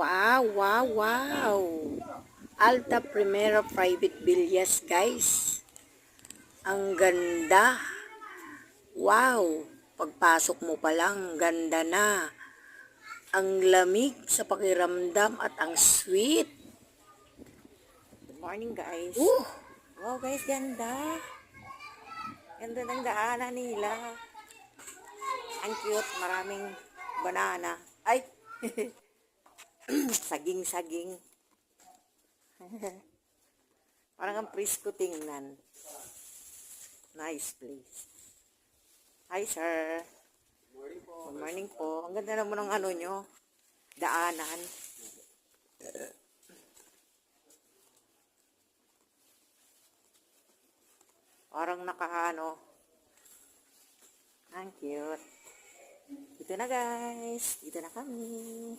Wow, wow, wow. Alta Primera Private Villas, guys. Ang ganda. Wow. Pagpasok mo pa lang, ganda na. Ang lamig sa pakiramdam at ang sweet. Good morning, guys. Uh, Wow, guys, ganda. Ganda ng daanan nila. Ang cute, maraming banana. Ay! Saging-saging. Parang ang presko tingnan. Nice place. Hi, sir. Good morning po. Ang ganda naman ng ano nyo. Daanan. Parang nakaano. Ang cute. Dito na, guys. Dito na kami.